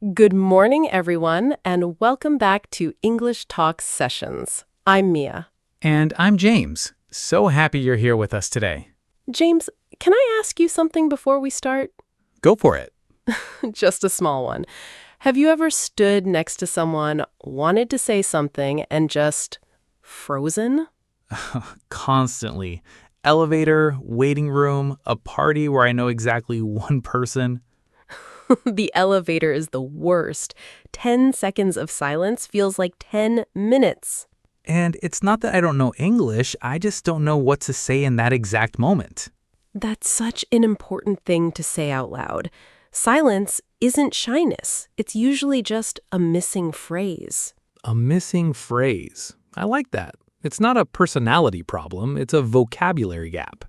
Good morning, everyone, and welcome back to English Talk Sessions. I'm Mia. And I'm James. So happy you're here with us today. James, can I ask you something before we start? Go for it. Just a small one. Have you ever stood next to someone, wanted to say something, and just frozen? Constantly. Elevator, waiting room, a party where I know exactly one person. The elevator is the worst. 10 seconds of silence feels like 10 minutes. And it's not that I don't know English, I just don't know what to say in that exact moment. That's such an important thing to say out loud. Silence isn't shyness. It's usually just a missing phrase. A missing phrase. I like that. It's not a personality problem, it's a vocabulary gap.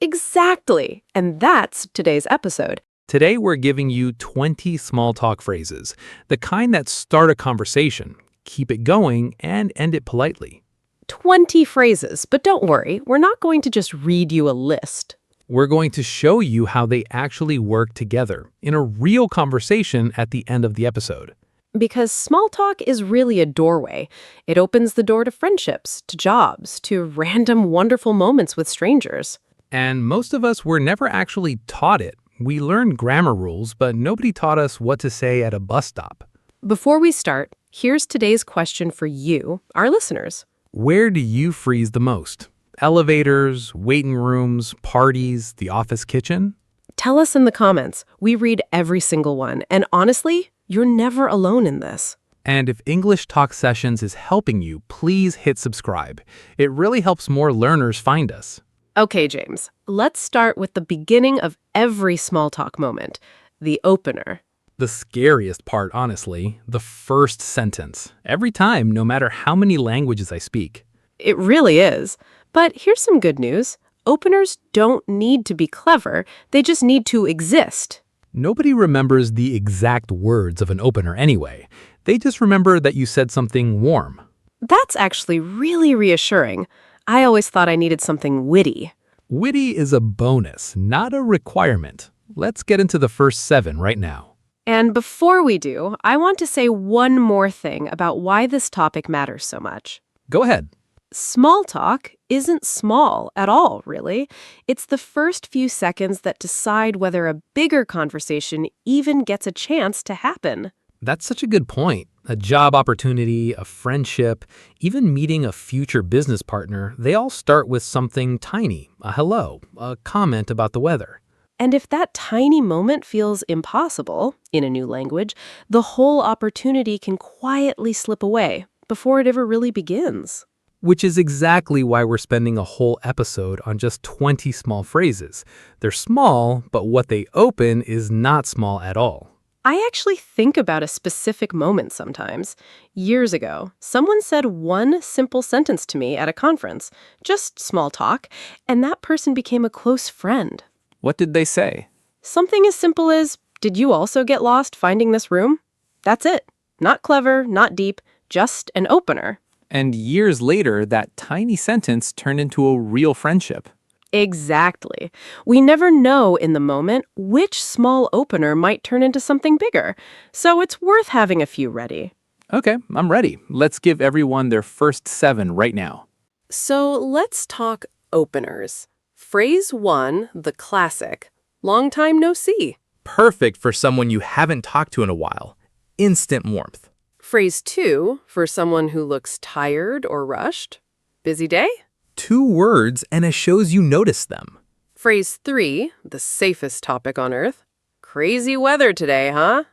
Exactly. And that's today's episode. Today we're giving you 20 small talk phrases, the kind that start a conversation, keep it going, and end it politely. 20 phrases, but don't worry, we're not going to just read you a list. We're going to show you how they actually work together in a real conversation at the end of the episode. Because small talk is really a doorway. It opens the door to friendships, to jobs, to random wonderful moments with strangers. And most of us were never actually taught it. We learned grammar rules, but nobody taught us what to say at a bus stop. Before we start, here's today's question for you, our listeners. Where do you freeze the most? Elevators, waiting rooms, parties, the office kitchen? Tell us in the comments. We read every single one, and honestly, you're never alone in this. And if English Talk Sessions is helping you, please hit subscribe. It really helps more learners find us. Okay, James, let's start with the beginning of every small talk moment, the opener. The scariest part, honestly, the first sentence. Every time, no matter how many languages I speak. It really is. But here's some good news. Openers don't need to be clever. They just need to exist. Nobody remembers the exact words of an opener anyway. They just remember that you said something warm. That's actually really reassuring. I always thought I needed something witty. Witty is a bonus, not a requirement. Let's get into the first 7 right now. And before we do, I want to say one more thing about why this topic matters so much. Go ahead. Small talk isn't small at all, really. It's the first few seconds that decide whether a bigger conversation even gets a chance to happen. That's such a good point. A job opportunity, a friendship, even meeting a future business partner, they all start with something tiny, a hello, a comment about the weather. And if that tiny moment feels impossible in a new language, the whole opportunity can quietly slip away before it ever really begins. Which is exactly why we're spending a whole episode on just 20 small phrases. They're small, but what they open is not small at all. I actually think about a specific moment sometimes. Years ago, someone said one simple sentence to me at a conference, just small talk, and that person became a close friend. What did they say? Something as simple as, "Did you also get lost finding this room?" That's it. Not clever, not deep, just an opener. And years later, that tiny sentence turned into a real friendship. Exactly. We never know in the moment which small opener might turn into something bigger, so it's worth having a few ready. Okay, I'm ready. Let's give everyone their first 7 right now. So let's talk openers. Phrase 1, the classic, long time no see. Perfect for someone you haven't talked to in a while. Instant warmth. Phrase 2, for someone who looks tired or rushed. Busy day? 2 words and it shows you noticed them. Phrase 3, the safest topic on earth. Crazy weather today, huh?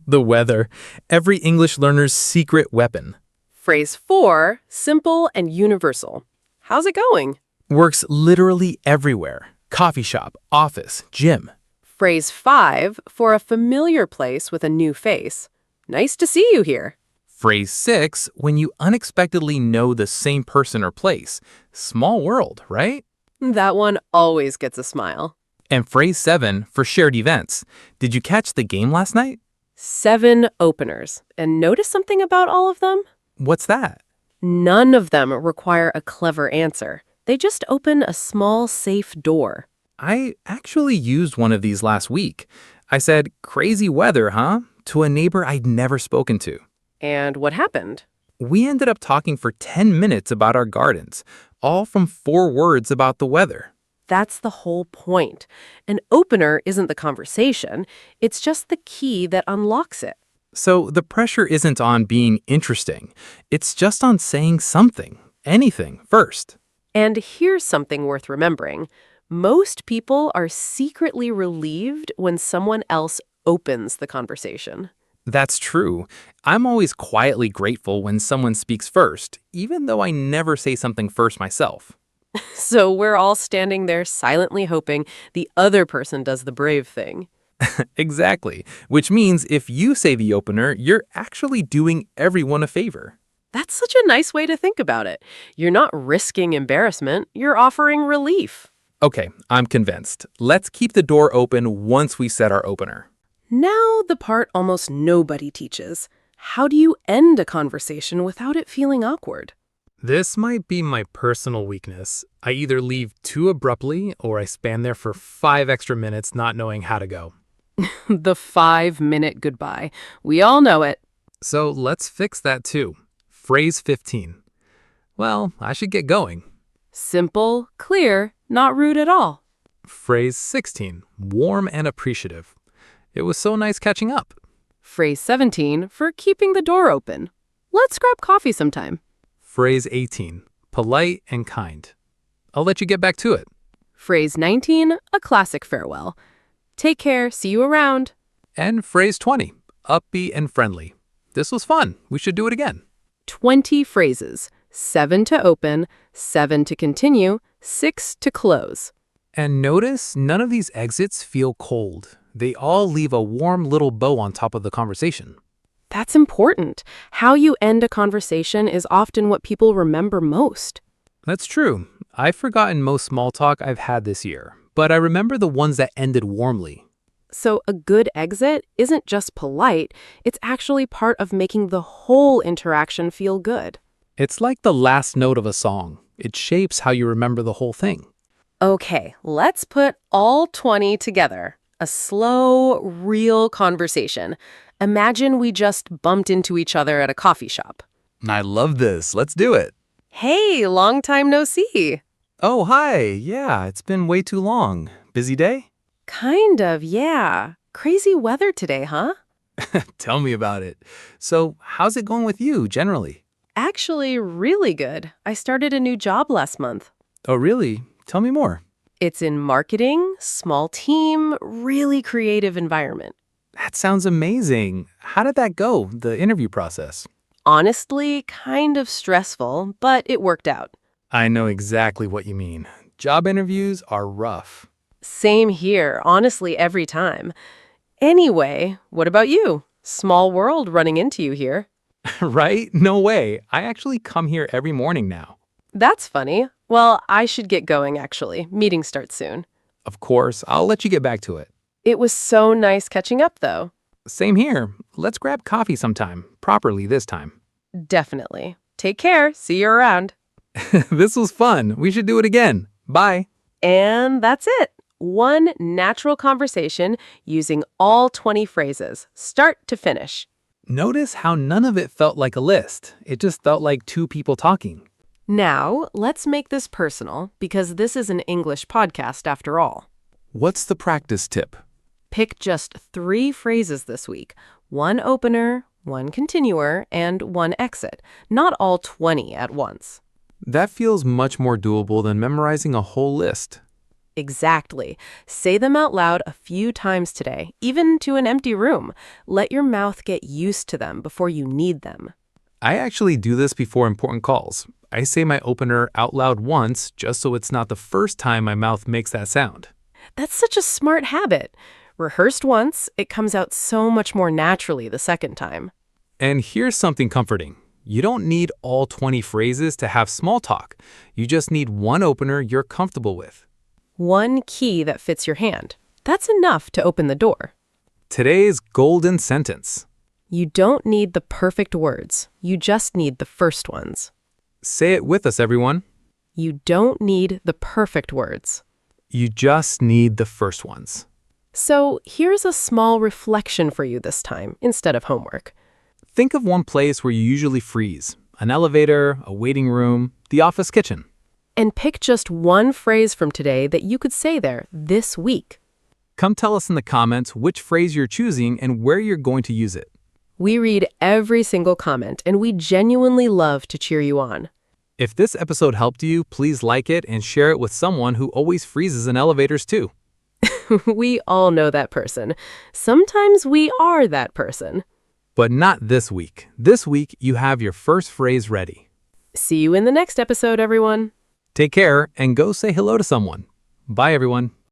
The weather. Every English learner's secret weapon. Phrase 4, simple and universal. How's it going? Works literally everywhere. Coffee shop, office, gym. Phrase 5, for a familiar place with a new face. Nice to see you here. Phrase 6, when you unexpectedly know the same person or place. Small world, right? That one always gets a smile. And phrase 7, for shared events. Did you catch the game last night? 7 openers. And notice something about all of them? What's that? None of them require a clever answer. They just open a small, safe door. I actually used one of these last week. I said, crazy weather, huh? to a neighbor I'd never spoken to. And what happened? We ended up talking for 10 minutes about our gardens, all from 4 words about the weather. That's the whole point. An opener isn't the conversation, it's just the key that unlocks it. So the pressure isn't on being interesting. It's just on saying something, anything, first. And here's something worth remembering. Most people are secretly relieved when someone else opens the conversation. That's true. I'm always quietly grateful when someone speaks first, even though I never say something first myself. So we're all standing there silently hoping the other person does the brave thing. Exactly. Which means if you say the opener, you're actually doing everyone a favor. That's such a nice way to think about it. You're not risking embarrassment, you're offering relief. Okay, I'm convinced. Let's keep the door open once we set our opener. Now the part almost nobody teaches. How do you end a conversation without it feeling awkward? This might be my personal weakness. I either leave too abruptly or I span there for 5 extra minutes not knowing how to go. The 5-minute goodbye. We all know it. So let's fix that too. Phrase 15. Well, I should get going. Simple, clear, not rude at all. Phrase 16. Warm and appreciative. It was so nice catching up. Phrase 17 for keeping the door open. Let's grab coffee sometime. Phrase 18. Polite and kind. I'll let you get back to it. Phrase 19, a classic farewell. Take care, see you around. And phrase 20. Upbeat and friendly. This was fun. We should do it again. 20 phrases. 7 to open, 7 to continue, 6 to close. And notice none of these exits feel cold. They all leave a warm little bow on top of the conversation. That's important. How you end a conversation is often what people remember most. That's true. I've forgotten most small talk I've had this year, but I remember the ones that ended warmly. So a good exit isn't just polite, it's actually part of making the whole interaction feel good. It's like the last note of a song. It shapes how you remember the whole thing. Okay, let's put all 20 together. A slow, real conversation. Imagine we just bumped into each other at a coffee shop. I love this. Let's do it. Hey, long time no see. Oh, hi. Yeah, it's been way too long. Busy day? Kind of, yeah. Crazy weather today, huh? Tell me about it. So, how's it going with you generally? Actually, really good. I started a new job last month. Oh, really? Tell me more. It's in marketing, small team, really creative environment. That sounds amazing. How did that go, the interview process? Honestly, kind of stressful, but it worked out. I know exactly what you mean. Job interviews are rough. Same here, honestly, every time. Anyway, what about you? Small world running into you here. Right? No way. I actually come here every morning now. That's funny. Well, I should get going, actually. Meeting starts soon. Of course, I'll let you get back to it. It was so nice catching up, though. Same here. Let's grab coffee sometime. Properly this time. Definitely. Take care. See you around. This was fun. We should do it again. Bye. And that's it. One natural conversation using all 20 phrases, start to finish. Notice how none of it felt like a list. It just felt like 2 people talking. Now, let's make this personal, because this is an English podcast after all. What's the practice tip? Pick just 3 phrases this week. 1 opener, 1 continuer, and 1 exit. Not all 20 at once. That feels much more doable than memorizing a whole list. Exactly. Say them out loud a few times today, even to an empty room. Let your mouth get used to them before you need them. I actually do this before important calls. I say my opener out loud once just so it's not the first time my mouth makes that sound. That's such a smart habit. Rehearsed once, it comes out so much more naturally the second time. And here's something comforting. You don't need all 20 phrases to have small talk. You just need 1 opener you're comfortable with. 1 key that fits your hand. That's enough to open the door. Today's golden sentence. You don't need the perfect words. You just need the first ones. Say it with us, everyone. You don't need the perfect words. You just need the first ones. So here's a small reflection for you this time, instead of homework. Think of one place where you usually freeze: an elevator, a waiting room, the office kitchen. And pick just one phrase from today that you could say there this week. Come tell us in the comments which phrase you're choosing and where you're going to use it. We read every single comment, and we genuinely love to cheer you on. If this episode helped you, please like it and share it with someone who always freezes in elevators too. We all know that person. Sometimes we are that person. But not this week. This week, you have your first phrase ready. See you in the next episode, everyone. Take care and go say hello to someone. Bye, everyone.